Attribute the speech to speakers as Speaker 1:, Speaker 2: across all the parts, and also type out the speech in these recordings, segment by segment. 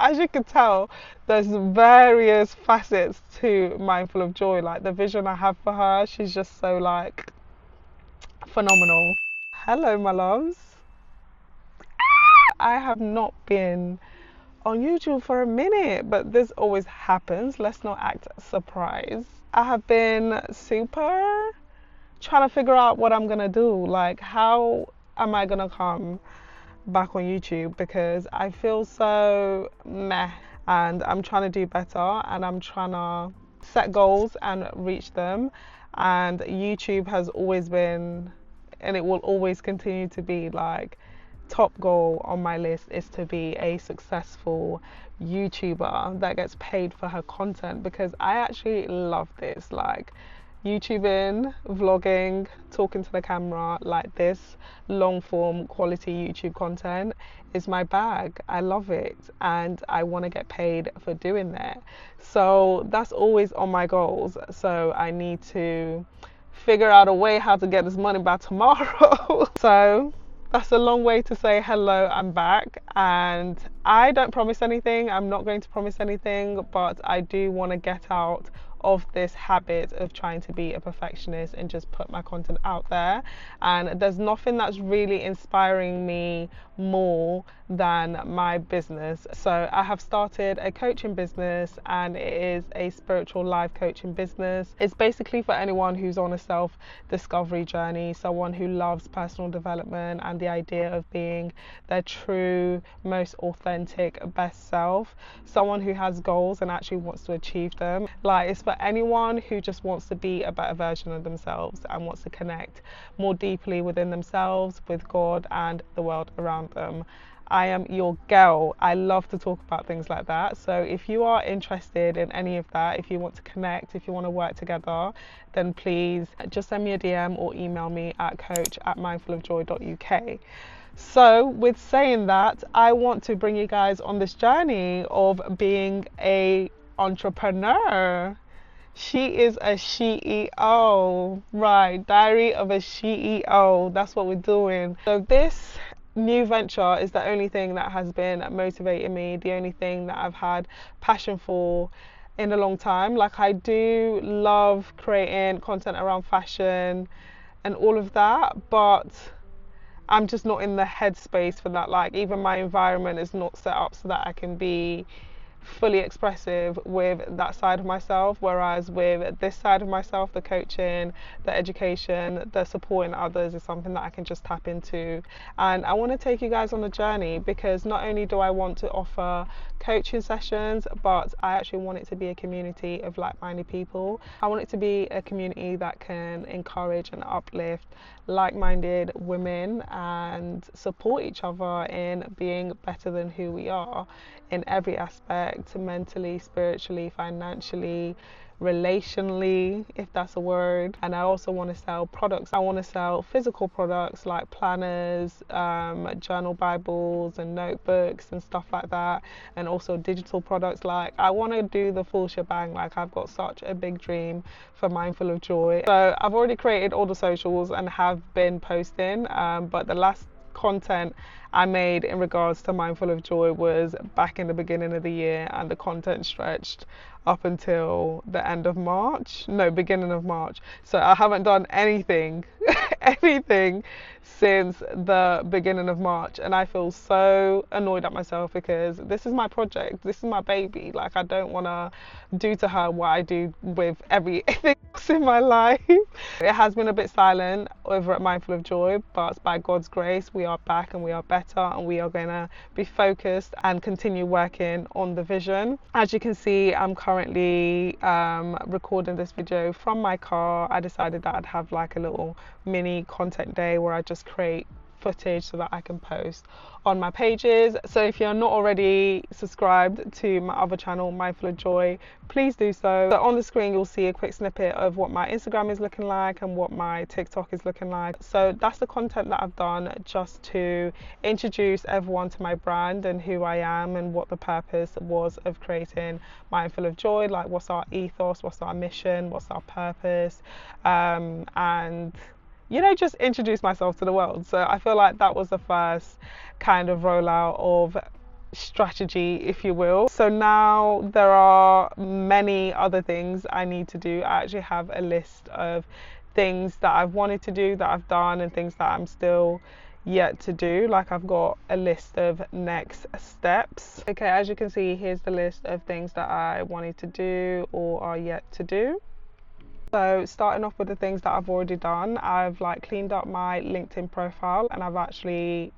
Speaker 1: as you can tell, there's various facets to Mindful of Joy. Like the vision I have for her, she's just so like phenomenal. Hello, my loves. I have not been on YouTube for a minute, but this always happens. Let's not act surprised. I have been super trying to figure out what I'm gonna do. Like, how am I gonna come back on YouTube? Because I feel so meh, and I'm trying to do better, and I'm trying to set goals and reach them. And YouTube has always been, and it will always continue to be, like, top goal on my list is to be a successful YouTuber that gets paid for her content, because I actually love this, like YouTubing, vlogging, talking to the camera, like this long form quality YouTube content is my bag. I love it and I want to get paid for doing that. So that's always on my goals. So I need to figure out a way how to get this money by tomorrow. So that's a long way to say hello, I'm back, and I don't promise anything. I'm not going to promise anything, but I do want to get out of this habit of trying to be a perfectionist and just put my content out there. And there's nothing that's really inspiring me more than my business. So I have started a coaching business, and it is a spiritual life coaching business. It's basically for anyone who's on a self-discovery journey, someone who loves personal development and the idea of being their true, most authentic, best self, someone who has goals and actually wants to achieve them. Like, it's for anyone who just wants to be a better version of themselves and wants to connect more deeply within themselves, with God and the world around them. I am your girl. I love to talk about things like that. So if you are interested in any of that, if you want to connect, if you want to work together, then please just send me a DM or email me at coach@mindfulofjoy.uk. So with saying that, I want to bring you guys on this journey of being a entrepreneur. She is a SheEO, right? Diary of a SheEO. That's what we're doing. So this new venture is the only thing that has been motivating me, the only thing that I've had passion for in a long time. Like, I do love creating content around fashion and all of that, but I'm just not in the headspace for that. Like, even my environment is not set up so that I can be fully expressive with that side of myself, whereas with this side of myself, the coaching, the education, the supporting others is something that I can just tap into. And I want to take you guys on a journey, because not only do I want to offer coaching sessions, but I actually want it to be a community of like-minded people. I want it to be a community that can encourage and uplift like-minded women and support each other in being better than who we are in every aspect, mentally, spiritually, financially, relationally, if that's a word. And I also want to sell products. I want to sell physical products like planners, journal bibles and notebooks and stuff like that, and also digital products. Like, I want to do the full shebang. Like, I've got such a big dream for Mindful of Joy. So I've already created all the socials and have been posting, but the last content I made in regards to Mindful of Joy was back in the beginning of the year, and the content stretched up until the end of March. No, beginning of March. So I haven't done anything anything since the beginning of March, and I feel so annoyed at myself, because this is my project, this is my baby. Like, I don't want to do to her what I do with everything else in my life. It has been a bit silent over at Mindful of Joy, but by God's grace we are back and we are better, and we are going to be focused and continue working on the vision. As you can see, I'm currently recording this video from my car. I decided that I'd have like a little mini content day where I just create footage so that I can post on my pages. So if you're not already subscribed to my other channel, Mindful of Joy, please do so. So on the screen you'll see a quick snippet of what my Instagram is looking like and what my TikTok is looking like. So that's the content that I've done, just to introduce everyone to my brand and who I am and what the purpose was of creating Mindful of Joy. Like, what's our ethos, what's our mission, what's our purpose, and you know, just introduce myself to the world. So I feel like that was the first kind of rollout of strategy, if you will. So now there are many other things I need to do. I actually have a list of things that I've wanted to do, that I've done, and things that I'm still yet to do. Like, I've got a list of next steps. Okay, as you can see, here's the list of things that I wanted to do or are yet to do. So starting off with the things that I've already done, I've cleaned up my LinkedIn profile, and I've actually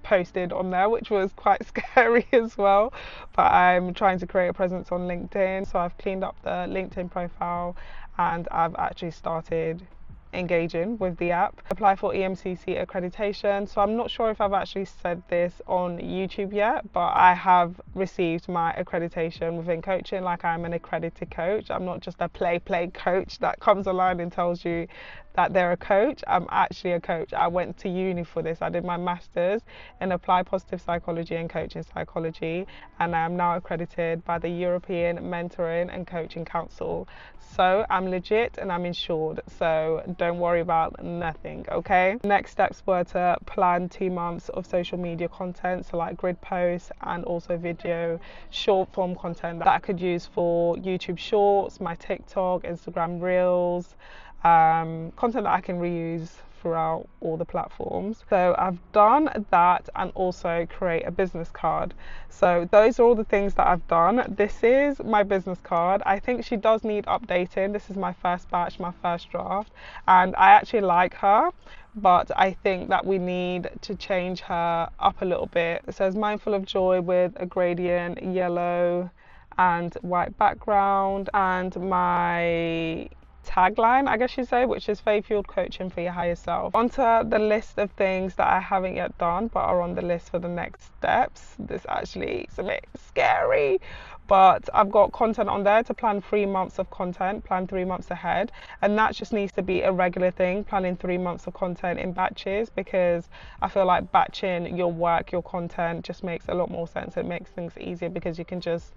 Speaker 1: posted on there, which was quite scary as well, but I'm trying to create a presence on LinkedIn. So I've cleaned up the LinkedIn profile, and I've actually started engaging with the app. Apply for EMCC accreditation. So I'm not sure if I've actually said this on YouTube yet, but I have received my accreditation within coaching. I'm an accredited coach. I'm not just a play coach that comes online and tells you that they're a coach. I'm actually a coach. I went to uni for this. I did my master's in applied positive psychology and coaching psychology, and I'm now accredited by the European Mentoring and Coaching Council. So I'm legit and I'm insured, so don't worry about nothing, okay? Next steps were to plan 2 months of social media content, so grid posts and also video short form content that I could use for YouTube Shorts, my TikTok, Instagram Reels, content that I can reuse throughout all the platforms. So I've done that, and also create a business card. So those are all the things that I've done. This is my business card. I think she does need updating. This is my first batch, my first draft, and I actually like her, but I think that we need to change her up a little bit. It says mindful of joy with a gradient yellow and white background, and my tagline, I guess you'd say, which is faith-fueled coaching for your higher self. Onto the list of things that I haven't yet done but are on the list for the next steps. This actually is a bit scary, but I've got content on there to plan 3 months of content, plan 3 months ahead, and that just needs to be a regular thing, planning 3 months of content in batches, because I feel like batching your work, your content, just makes a lot more sense. It makes things easier because you can just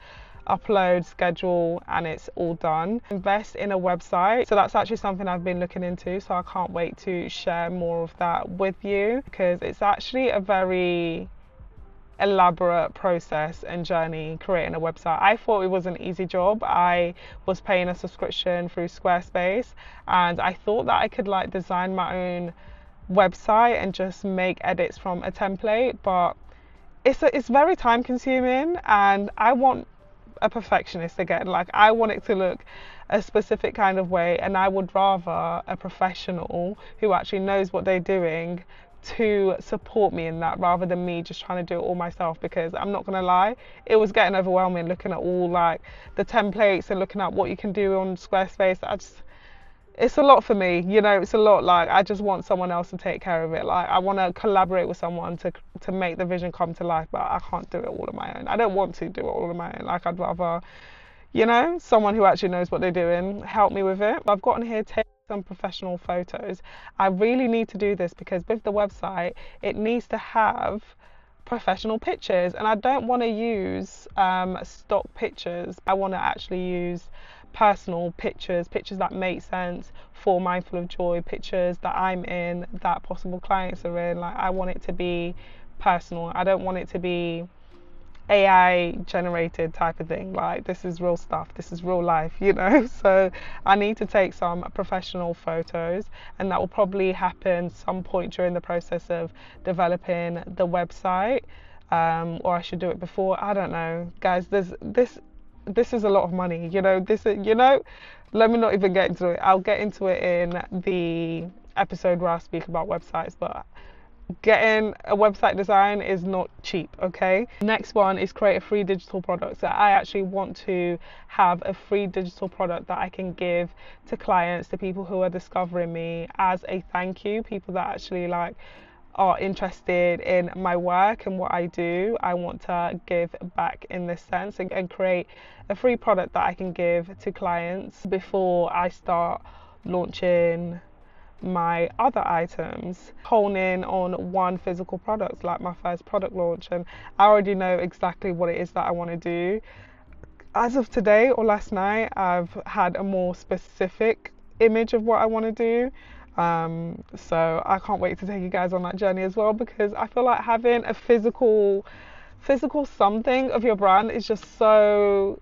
Speaker 1: upload, schedule, and it's all done. Invest in a website. So that's actually something I've been looking into, so I can't wait to share more of that with you, because it's actually a very elaborate process and journey creating a website. I thought it was an easy job. I was paying a subscription through Squarespace, and I thought that I could design my own website and just make edits from a template, but it's very time consuming, and I want a perfectionist again. I want it to look a specific kind of way, and I would rather a professional who actually knows what they're doing to support me in that, rather than me just trying to do it all myself, because I'm not gonna lie, it was getting overwhelming looking at all the templates and looking at what you can do on Squarespace. It's a lot for me, it's a lot. I just want someone else to take care of it. I want to collaborate with someone to make the vision come to life, but I can't do it all on my own. I don't want to do it all on my own. I'd rather, someone who actually knows what they're doing help me with it. I've gotten here take some professional photos. I really need to do this, because with the website, it needs to have professional pictures, and I don't want to use stock pictures. I want to actually use personal pictures that make sense for Mindful of Joy, pictures that I'm in, that possible clients are in. I want it to be personal. I don't want it to be AI generated type of thing. This is real stuff, this is real life, so I need to take some professional photos, and that will probably happen some point during the process of developing the website, or I should do it before. I don't know, guys. This is a lot of money, let me not even get into it. I'll get into it in the episode where I speak about websites, but getting a website design is not cheap, okay? Next one is create a free digital product. So I actually want to have a free digital product that I can give to clients, to people who are discovering me, as a thank you, people that actually are interested in my work and what I do. I want to give back in this sense, and create a free product that I can give to clients before I start launching my other items. Hone in on one physical product, like my first product launch, and I already know exactly what it is that I want to do. As of today or last night, I've had a more specific image of what I want to do. So I can't wait to take you guys on that journey as well, because I feel like having a physical physical something of your brand is just so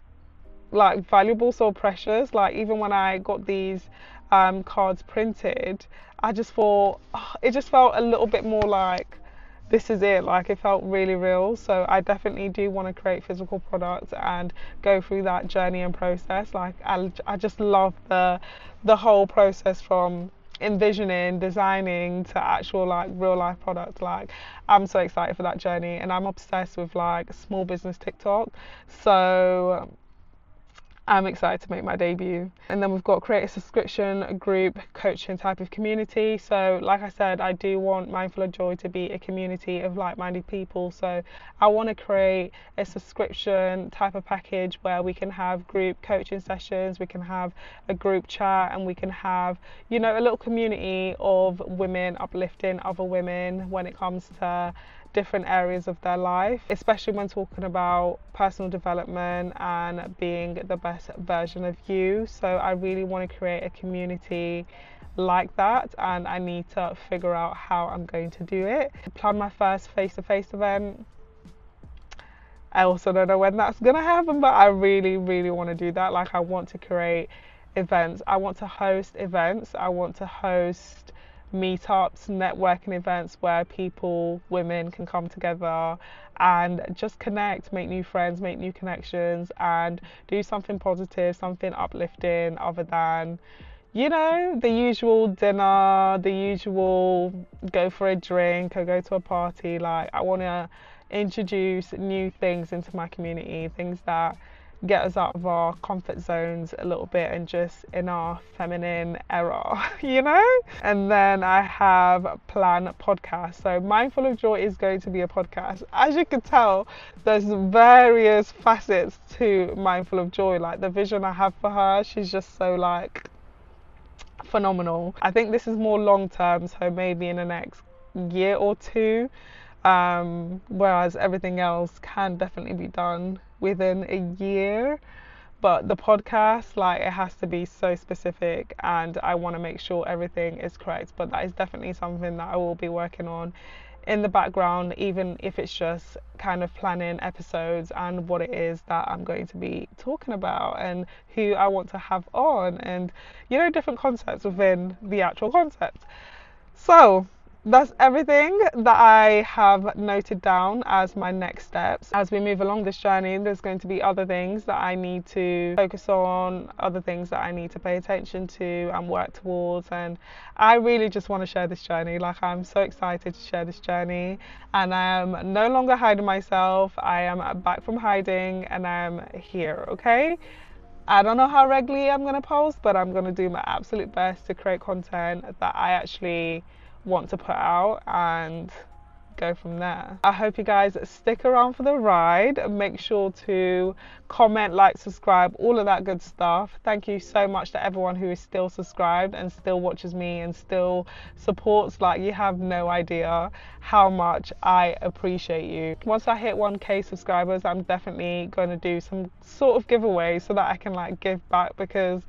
Speaker 1: like valuable, so precious. Like even when I got these cards printed, I just thought it just felt a little bit more like this is it. Like it felt really real. So I definitely do want to create physical products and go through that journey and process. Like I just love the whole process from envisioning, designing to actual like real life products. Like I'm so excited for that journey, and I'm obsessed with like small business TikTok. So I'm excited to make my debut. And then we've got create a subscription, group, coaching type of community. So like I said, I do want Mindful of Joy to be a community of like-minded people. So I want to create a subscription type of package where we can have group coaching sessions, we can have a group chat, and we can have, you know, a little community of women uplifting other women when it comes to different areas of their life, especially when talking about personal development and being the best version of you. So I really want to create a community like that, and I need to figure out how I'm going to do it. I plan my first face-to-face event. I also don't know when that's gonna happen, but I really want to do that. Like I want to create events, I want to host events, I want to host meetups, networking events where people, women can come together and just connect, make new friends, make new connections, and do something positive, something uplifting other than, you know, the usual dinner, the usual go for a drink or go to a party. Like I want to introduce new things into my community, things that get us out of our comfort zones a little bit and just in our feminine era, you know? And then I have plan podcast. So Mindful of Joy is going to be a podcast. As you can tell, there's various facets to Mindful of Joy. Like the vision I have for her, she's just so like phenomenal. I think this is more long term, so maybe in the next year or two. Whereas everything else can definitely be done within a year, but the podcast, like it has to be so specific, and I want to make sure everything is correct. But that is definitely something that I will be working on in the background, even if it's just kind of planning episodes and what it is that I'm going to be talking about and who I want to have on, and you know, different concepts within the actual concept. So that's everything that I have noted down as my next steps. As we move along this journey, there's going to be other things that I need to focus on, other things that I need to pay attention to and work towards, and I really just want to share this journey. Like I'm so excited to share this journey, and I am no longer hiding myself. I am back from hiding and I am here, okay? I don't know how regularly I'm going to post, but I'm going to do my absolute best to create content that I actually want to put out and go from there. I hope you guys stick around for the ride. Make sure to comment, like, subscribe, all of that good stuff. Thank you so much to everyone who is still subscribed and still watches me and still supports. Like, you have no idea how much I appreciate you. Once I hit 1K subscribers, I'm definitely going to do some sort of giveaway so that I can like give back, because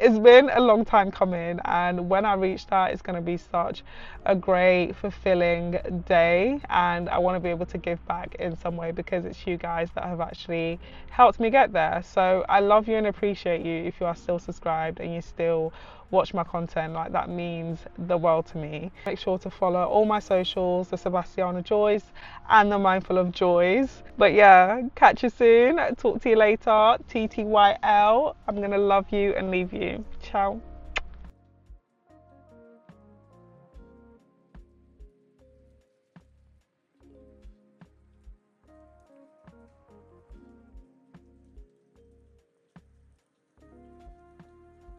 Speaker 1: it's been a long time coming, and when I reach that, it's going to be such a great, fulfilling day, and I want to be able to give back in some way, because it's you guys that have actually helped me get there. So I love you and appreciate you if you are still subscribed and you still watch my content. Like that means the world to me. Make sure to follow all my socials, the Sebastiana Joys and the Mindful of Joys. But yeah, catch you soon. Talk to you later. TTYL. I'm gonna love you and leave you. Ciao.